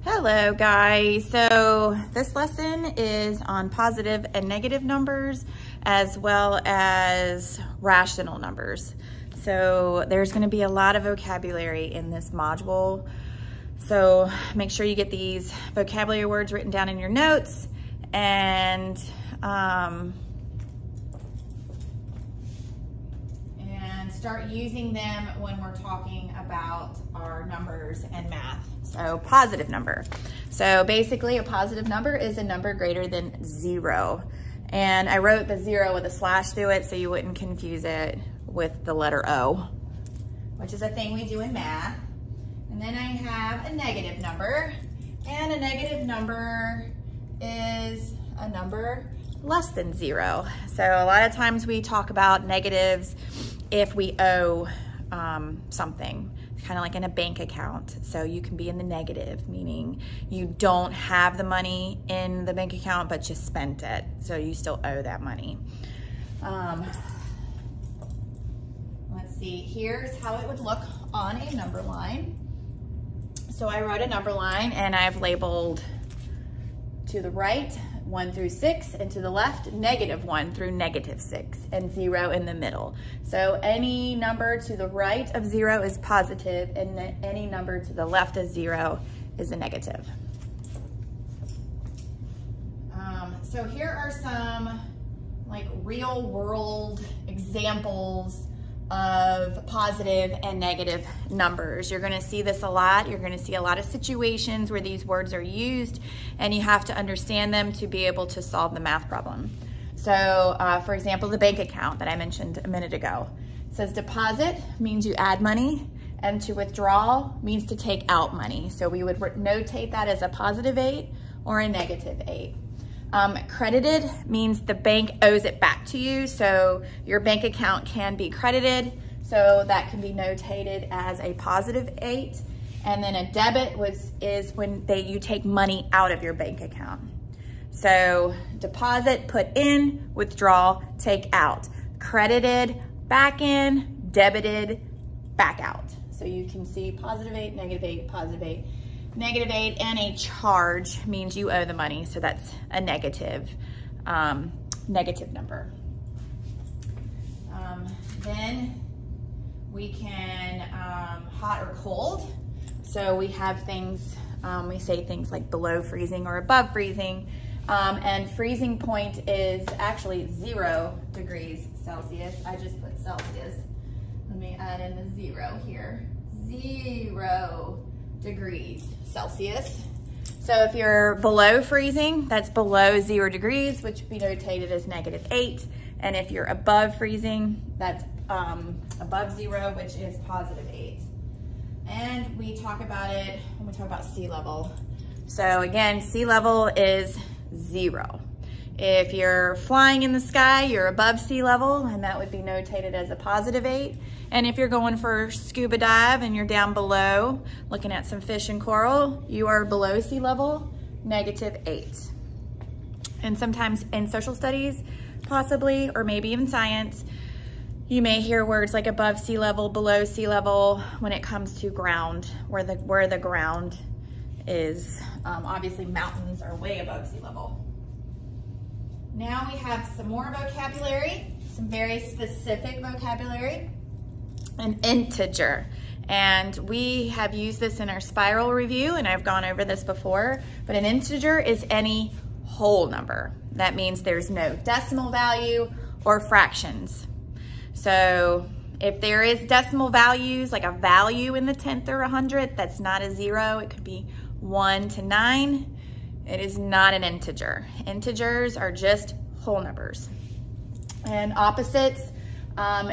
Hello guys, so this lesson is on positive and negative numbers as well as rational numbers. So there's going to be a lot of vocabulary in this module. So make sure you get these vocabulary words written down in your notes and start using them when we're talking about our numbers and math. So positive number. So basically a positive number is a number greater than 0. And I wrote the 0 with a slash through it so you wouldn't confuse it with the letter O, which is a thing we do in math. And then I have a negative number, and a negative number is a number less than 0. So a lot of times we talk about negatives if we owe something, kind of like in a bank account. So you can be in the negative, meaning you don't have the money in the bank account, but you spent it. So you still owe that money. Let's see, here's how it would look on a number line. So I wrote a number line and I've labeled to the right 1 through 6, and to the left -1 through -6, and 0 in the middle. So any number to the right of 0 is positive, and any number to the left of 0 is a negative. So here are some like real world examples of positive and negative numbers. You're gonna see this a lot. You're gonna see a lot of situations where these words are used, and you have to understand them to be able to solve the math problem. So for example, the bank account that I mentioned a minute ago. It says deposit means you add money, and to withdraw means to take out money. So we would notate that as a +8 or a -8. Credited means the bank owes it back to you. So your bank account can be credited. So that can be notated as a +8. And then a debit is when you take money out of your bank account. So deposit, put in, withdraw, take out. Credited, back in, debited, back out. So you can see +8, -8, +8. -8, and a charge means you owe the money, so that's a negative number. Then we can hot or cold. So we have things, we say things like below freezing or above freezing, and freezing point is actually 0 degrees Celsius. I just put Celsius. Let me add in the 0 here. 0 degrees Celsius. So if you're below freezing, that's below 0 degrees, which would be notated as -8. And if you're above freezing, that's above 0, which is +8. And we talk about it when we talk about sea level. So again, sea level is 0. If you're flying in the sky, you're above sea level, and that would be notated as a +8. And if you're going for scuba dive and you're down below looking at some fish and coral, you are below sea level, -8. And sometimes in social studies, possibly, or maybe even science, you may hear words like above sea level, below sea level when it comes to ground, where the ground is. Obviously mountains are way above sea level. Now we have some more vocabulary, some very specific vocabulary. An integer. And we have used this in our spiral review, and I've gone over this before, but an integer is any whole number. That means there's no decimal value or fractions. So if there is decimal values, like a value in the 10th or 100th, that's not a 0. It could be 1 to 9. It is not an integer. Integers are just whole numbers. And opposites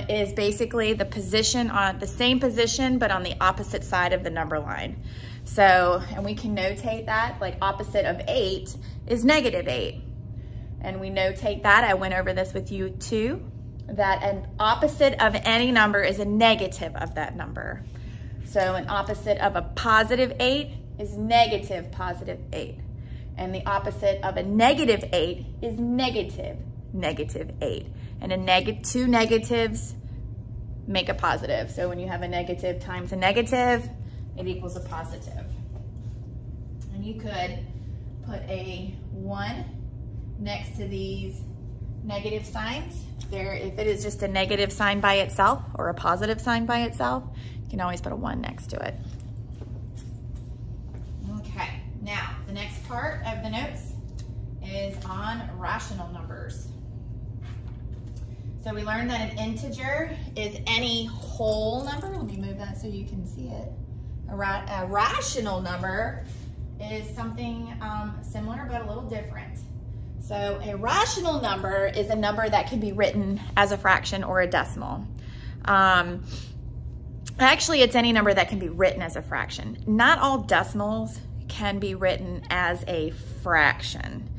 is basically the position on the same position, but on the opposite side of the number line. So, and we can notate that, like opposite of 8 is -8. And we notate that, I went over this with you too, that an opposite of any number is a negative of that number. So an opposite of a +8 is -8. And the opposite of a -8 is -8. And two negatives make a positive. So when you have a negative times a negative, it equals a positive. And you could put a 1 next to these negative signs. If it is just a negative sign by itself or a positive sign by itself, you can always put a 1 next to it. Okay, now the next part of the notes is on rational numbers. So we learned that an integer is any whole number. Let me move that so you can see it. A rational number is something similar but a little different. So a rational number is a number that can be written as a fraction or a decimal. Actually, it's any number that can be written as a fraction. Not all decimals can be written as a fraction.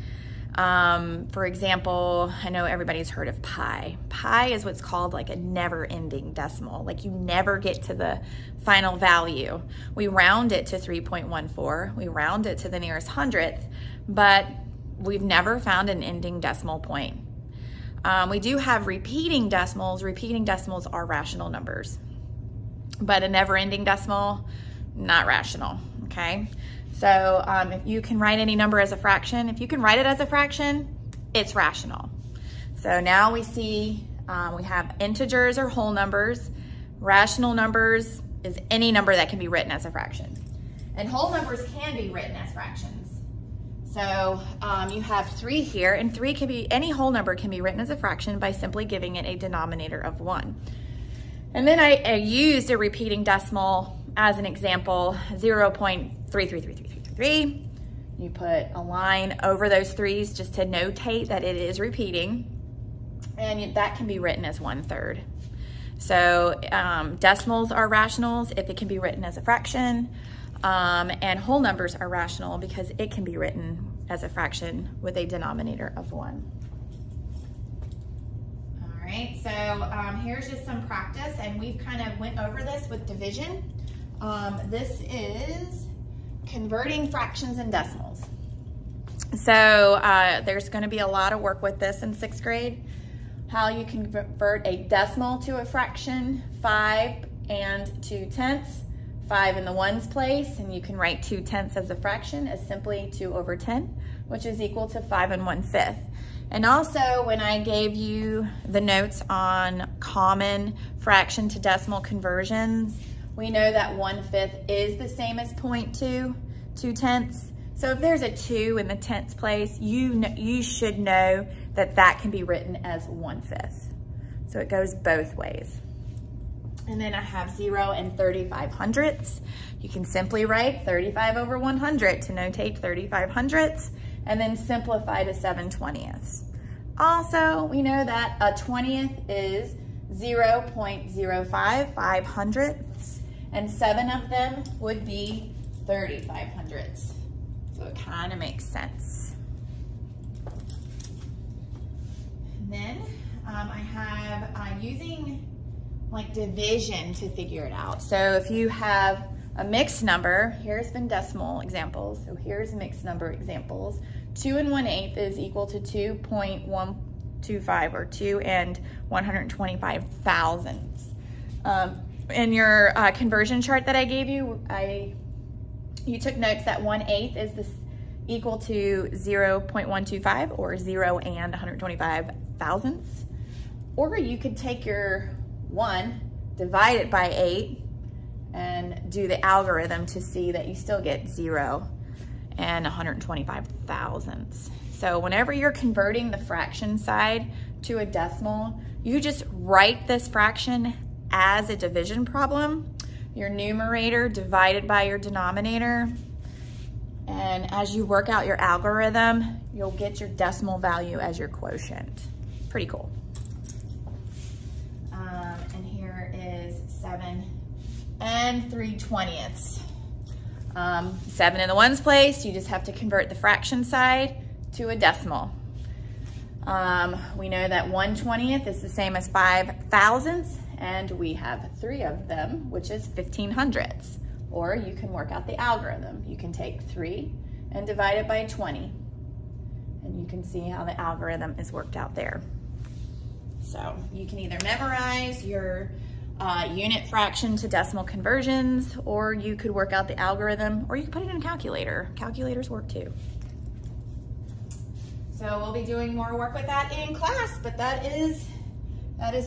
For example, I know everybody's heard of pi. Pi is what's called like a never-ending decimal. Like you never get to the final value. We round it to 3.14. We round it to the nearest hundredth, but we've never found an ending decimal point. We do have repeating decimals. Repeating decimals are rational numbers, but a never-ending decimal, not rational, okay? So if you can write any number as a fraction, if you can write it as a fraction, it's rational. So now we see we have integers or whole numbers. Rational numbers is any number that can be written as a fraction. And whole numbers can be written as fractions. So you have 3 here, and 3 can be, any whole number can be written as a fraction by simply giving it a denominator of 1. And then I used a repeating decimal as an example, 0.333333. You put a line over those 3's just to notate that it is repeating, and that can be written as 1/3. So decimals are rationals if it can be written as a fraction, and whole numbers are rational because it can be written as a fraction with a denominator of 1. All right, so here's just some practice, and we've kind of went over this with division. This is converting fractions and decimals. So there's going to be a lot of work with this in 6th grade. How you convert a decimal to a fraction, 5 and 2/10. 5 in the ones place, and you can write 2/10 as a fraction as simply 2/10, which is equal to 5 1/5. And also, when I gave you the notes on common fraction to decimal conversions, we know that 1/5 is the same as 0.2, 2/10. So if there's a 2 in the tenths place, you should know that that can be written as 1/5. So it goes both ways. And then I have 0 and 35 hundredths. You can simply write 35/100 to notate 35 hundredths, and then simplify to 7/20ths. Also, we know that a 20th is 0.055 hundredths, and 7 of them would be 35 hundredths. So it kind of makes sense. And then I have using like division to figure it out. So if you have a mixed number, here's been decimal examples. So here's mixed number examples. 2 1/8 is equal to 2.125, or 2 125 thousandths. In your conversion chart that I gave you, you took notes that 1/8 is equal to 0.125, or 0 125 thousandths. Or you could take your 1, divide it by 8, and do the algorithm to see that you still get 0 125 thousandths. So whenever you're converting the fraction side to a decimal, you just write this fraction as a division problem, your numerator divided by your denominator, and as you work out your algorithm, you'll get your decimal value as your quotient. Pretty cool. And here is 7 3/20ths. 7 in the ones place, you just have to convert the fraction side to a decimal. We know that 1/20th is the same as 5 thousandths, and we have 3 of them, which is 15 hundredths. Or you can work out the algorithm. You can take 3 and divide it by 20. And you can see how the algorithm is worked out there. So you can either memorize your unit fraction to decimal conversions, or you could work out the algorithm, or you could put it in a calculator. Calculators work too. So we'll be doing more work with that in class, but that is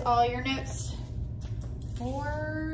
all your notes for